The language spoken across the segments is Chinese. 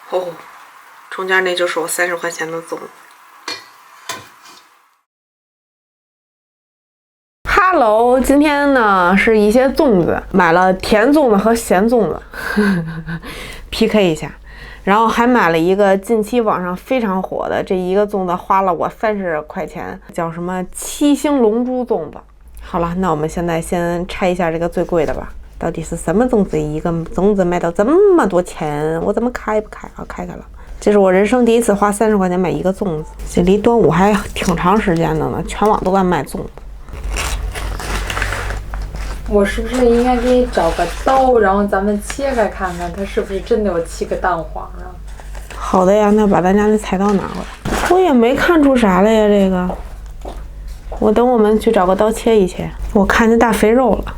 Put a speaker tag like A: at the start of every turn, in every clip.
A: 哦，中间那就是我30块钱的粽子。Hello， 今天呢是一些粽子，买了甜粽子和咸粽子，PK 一下。然后还买了一个近期网上非常火的，这一个粽子花了我30块钱，叫什么七星龙珠粽子。好了，那我们现在先拆一下这个最贵的吧。到底是什么粽子？一个粽子卖到这么多钱，我怎么开不开啊？开了。这是我人生第一次花30块钱买一个粽子，这离端午还挺长时间的呢，全网都在卖粽子。
B: 我是不是应该给你找个刀，然后咱们切开看看，它是不是真的有7个蛋黄啊？
A: 好的呀，那把咱家那菜刀拿过来。我也没看出啥来呀，这个。我等我们去找个刀切一切。我看见大肥肉了，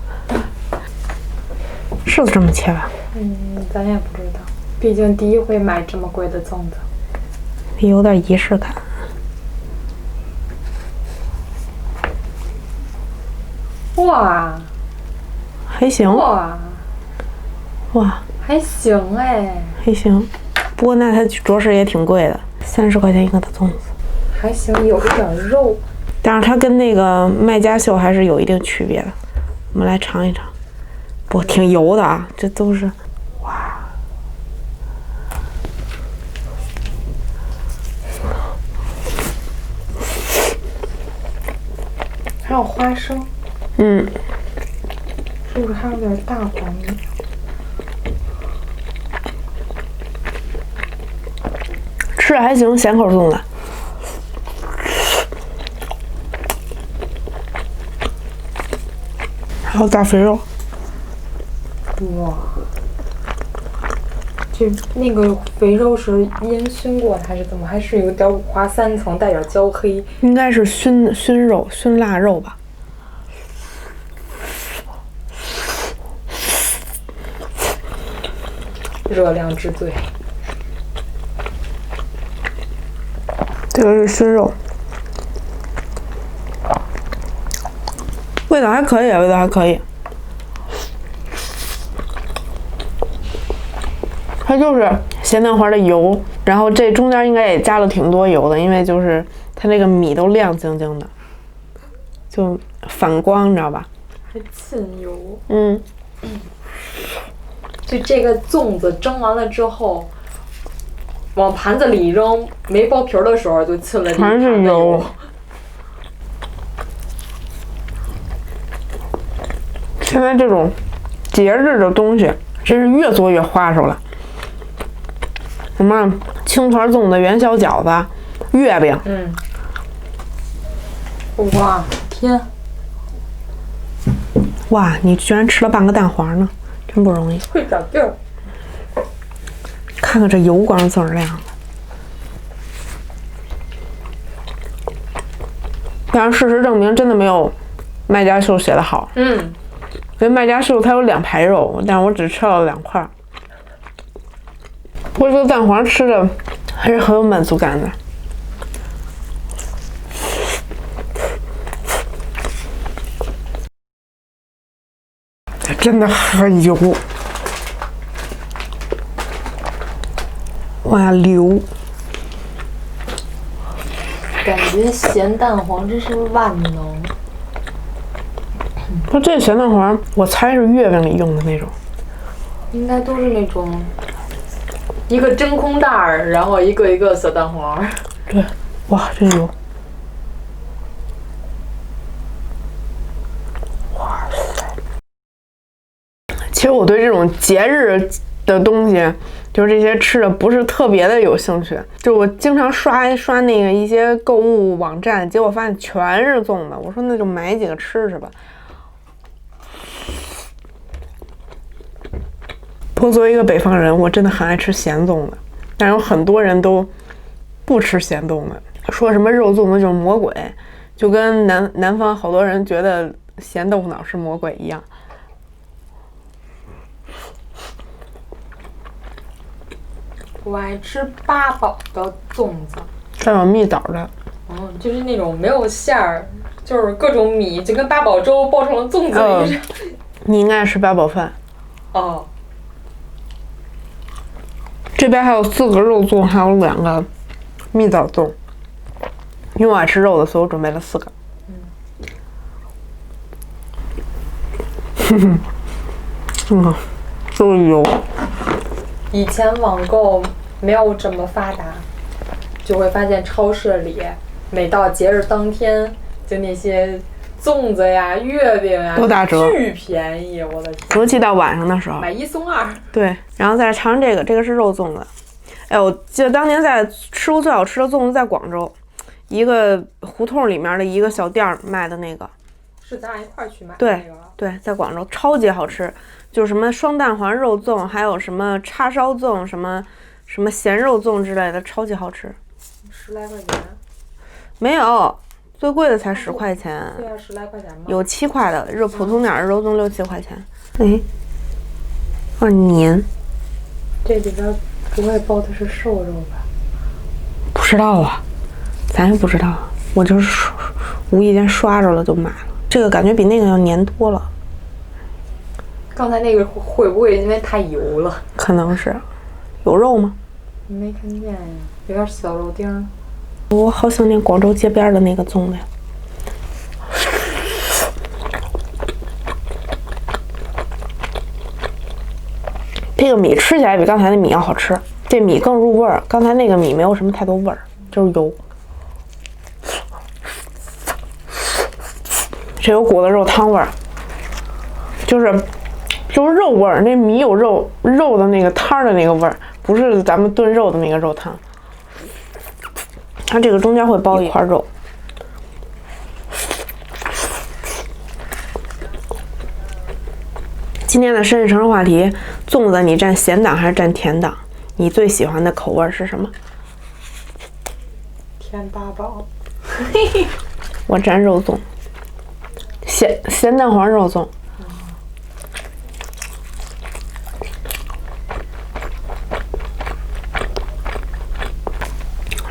A: 是这么切吧？
B: 咱也不知道，毕竟第一回买这么贵的粽子，
A: 有点仪式感。
B: 哇！
A: 还行
B: 哇，还行哎，
A: 还行，不过那它着实也挺贵的，30块钱一个的粽子，
B: 还行，有点肉，
A: 但是它跟那个麦家秀还是有一定区别的。我们来尝一尝，不，挺油的啊，这都是，哇，
B: 还有花生，是不是还有点大黄鱼？
A: 吃着还行，咸口粽子。还有大肥肉。
B: 哇，这那个肥肉是烟熏过的还是怎么？还是有点五花3层，带点焦黑？
A: 应该是熏肉、熏腊肉吧。
B: 热量之最。
A: 这个是熏肉，味道还可以，味道还可以。它就是咸蛋黄的油，然后这中间应该也加了挺多油的，因为就是它那个米都亮晶晶的，就反光，你知道吧？
B: 还浸油。就这个粽子蒸完了之后，往盘子里扔，没剥皮的时候就浸了一盘
A: 全是油。现在这种节日的东西真是越做越花哨了。什么青团粽子、元宵饺子、月饼。
B: 哇天！
A: 哇，你居然吃了半个蛋黄呢，真不容易。
B: 会长劲儿。
A: 看看这油光锃儿亮的。但是事实证明，真的没有麦家秀写的好。因为麦家秀它有2排肉，但是我只吃了2块。不过这个蛋黄吃着还是很有满足感的。真的很油，往下流。
B: 感觉咸蛋黄真是万能。
A: 它这咸蛋黄，我猜是月饼里用的那种。
B: 应该都是那种一个真空袋儿，然后一个一个小蛋黄。
A: 对，哇，真油！哇塞！其实我对这种节日的东西，就是这些吃的，不是特别的有兴趣。就我经常刷那个一些购物网站，结果发现全是粽子。我说那就买几个吃吃吧。不过作为一个北方人，我真的很爱吃咸粽子，但有很多人都不吃咸粽子，说什么肉粽子就是魔鬼，就跟南方好多人觉得咸豆腐脑是魔鬼一样。
B: 我爱吃八宝的粽子，
A: 还有蜜枣的。
B: 就是那种没有馅儿，就是各种米，就跟八宝粥包成了粽子一样。
A: 你应该吃八宝饭。这边还有4个肉粽，还有2个蜜枣粽。因为我爱吃肉的，所以我准备了4个。就是油。
B: 以前网购没有这么发达，就会发现超市里每到节日当天，就那些粽子呀、月饼呀
A: 都打折，
B: 巨便宜，我的天！
A: 尤其到晚上的时候，
B: 买1送2。
A: 对，然后再尝这个，这个是肉粽子。哎，我记得当年在吃过最好吃的粽子在广州，一个胡同里面的一个小店卖的那个。
B: 是咱俩一块儿去买的
A: 对
B: 那个。
A: 对，在广州超级好吃，就是什么双蛋黄肉粽，还有什么叉烧粽，什么咸肉粽之类的，超级好吃。
B: 10来块钱？
A: 没有，最贵的才10块钱。
B: 对啊，10来块钱吗？
A: 有7块的，普通点的肉粽6、7块钱。哎，黏。
B: 这里边不会包的是瘦肉吧？
A: 不知道啊，咱也不知道，我就是无意间刷着了就买了。这个感觉比那个要黏多了。
B: 刚才那个会不会因为太油了？
A: 可能是。有肉吗？
B: 没看见呀，有点小肉丁。
A: 我好想念广州街边的那个粽子呀。这个米吃起来比刚才的米要好吃，这米更入味儿。刚才那个米没有什么太多味儿，就是油。这有股子肉汤味儿，就是肉味儿。那米有肉的那个汤的那个味儿，不是咱们炖肉的那个肉汤。它这个中间会包一块肉。今天的绅士城市话题：粽子你蘸咸档还是蘸甜档？你最喜欢的口味是什么？
B: 甜8宝。
A: 我蘸肉粽，咸蛋黄肉粽。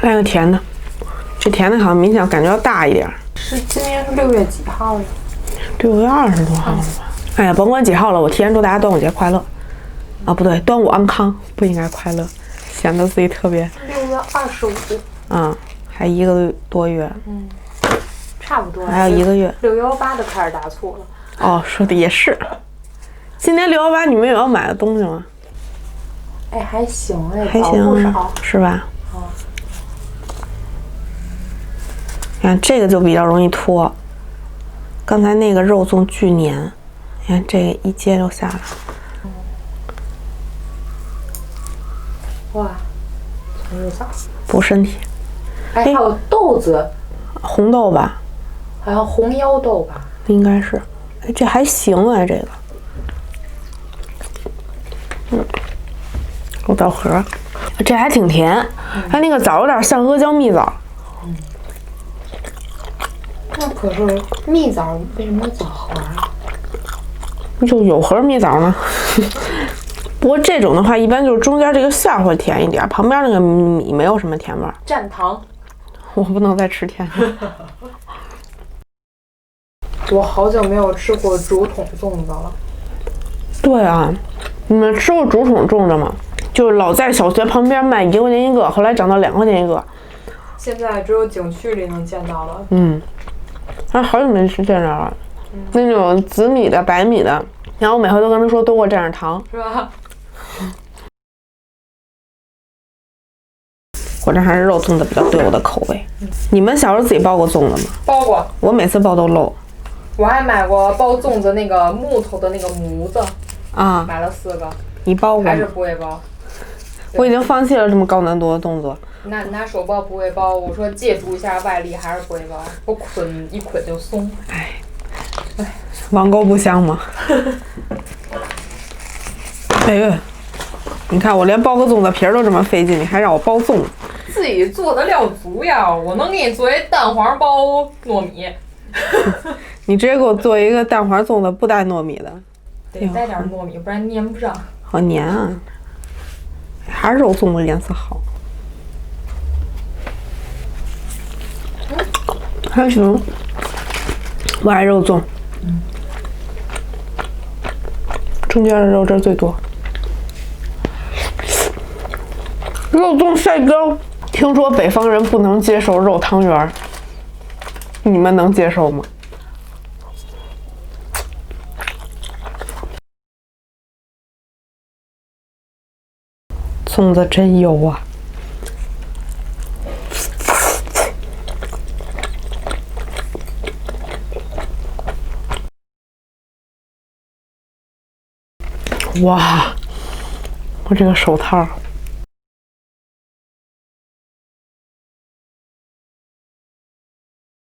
A: 来个甜的，这甜的好像明显感觉要大一点。
B: 今年是6月几号呀
A: ？6月20多号了吧？哎呀，甭管几号了，我提前祝大家端午节快乐。啊，不对，端午安康，不应该快乐，显得自己特别。
B: 6月25。
A: 还1个多月。
B: 差不多。
A: 还有1个月。
B: 618都开始打醋了。
A: 哦，说的也是。今年618你们有要买的东西吗？
B: 哎，还行哎，
A: 还行，
B: 不少，
A: 是吧？你看这个就比较容易脱，刚才那个肉粽巨黏，你看这个一接就下来。
B: 哇，全是枣，
A: 补身体。
B: 哎，还有豆子，
A: 红豆吧？
B: 好像红腰豆吧？
A: 应该是。哎，这还行哎，这个。有枣核，这还挺甜，它那个枣有点像阿胶蜜枣。
B: 那可是蜜枣，为什么有枣核啊？
A: 就有核蜜枣呢。不过这种的话，一般就是中间这个馅儿会甜一点，旁边那个米没有什么甜味儿。
B: 蘸糖。
A: 我不能再吃甜的。
B: 我好久没有吃过竹筒粽子了。
A: 对啊，你们吃过竹筒粽子吗？就是老在小学旁边卖1块钱一个，后来涨到2块钱一个。
B: 现在只有景区里能见到了。
A: 好久没吃见着了。那种紫米的、白米的，然后我每回都跟他说多给我蘸点糖，
B: 是吧？
A: 果然还是肉粽子比较对我的口味。你们小时候自己包过粽子吗？
B: 包过。
A: 我每次包都漏。
B: 我还买过包粽子那个木头的那个模子
A: 啊，
B: 买了4个。
A: 你包过吗？
B: 还是不会包。
A: 我已经放弃了这么高难度的动作。
B: 拿手包不会包，我说借助一下外力还是不会包，我捆一捆就松。
A: 哎，网购不香吗？哎呦，你看我连包个粽子皮儿都这么费劲，你还让我包粽子？
B: 自己做的料足呀，我能给你做一蛋黄包糯米。
A: 你直接给我做一个蛋黄粽子不带糯米的。
B: 得带点糯米，不然粘不上。
A: 好粘啊！还是肉粽子颜色好。还行，我爱肉粽。中间的肉汁最多。肉粽晒糕，听说北方人不能接受肉汤圆，你们能接受吗？粽子真油啊！哇，我这个手套。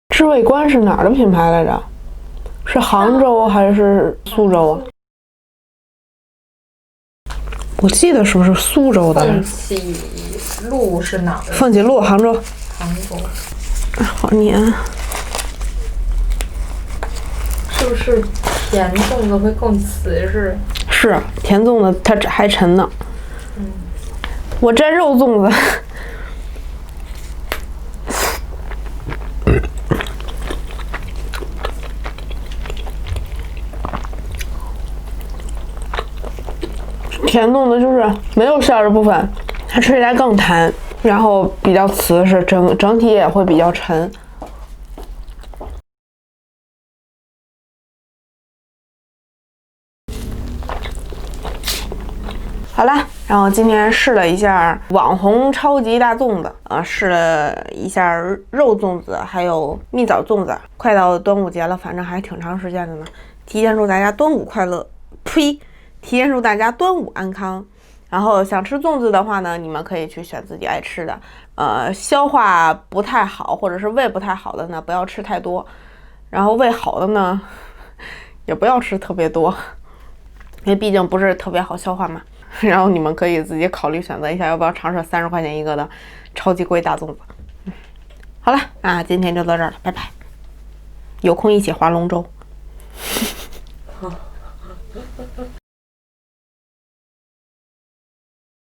A: 知味观是哪儿的品牌来着？是杭州还是苏州啊？我记得是不是苏州的？
B: 凤起路是哪儿的？
A: 凤起路，杭州。
B: 杭州。
A: 好黏。
B: 是不是甜粽子会更瓷实？
A: 是甜粽子，它还沉呢。我蘸肉粽子。甜粽子就是没有馅儿的部分，它吃起来更弹，然后比较瓷实，整体也会比较沉。好了，然后今天试了一下网红超级大粽子试了一下肉粽子，还有蜜枣粽子。快到端午节了，反正还挺长时间的呢。提前祝大家端午快乐，呸！提前祝大家端午安康。然后想吃粽子的话呢，你们可以去选自己爱吃的。消化不太好或者是胃不太好的呢，不要吃太多。然后胃好的呢，也不要吃特别多，因为毕竟不是特别好消化嘛。然后你们可以自己考虑选择一下，要不要尝试30块钱一个的超级贵大粽子。好了，今天就到这儿了，拜拜。有空一起划龙舟。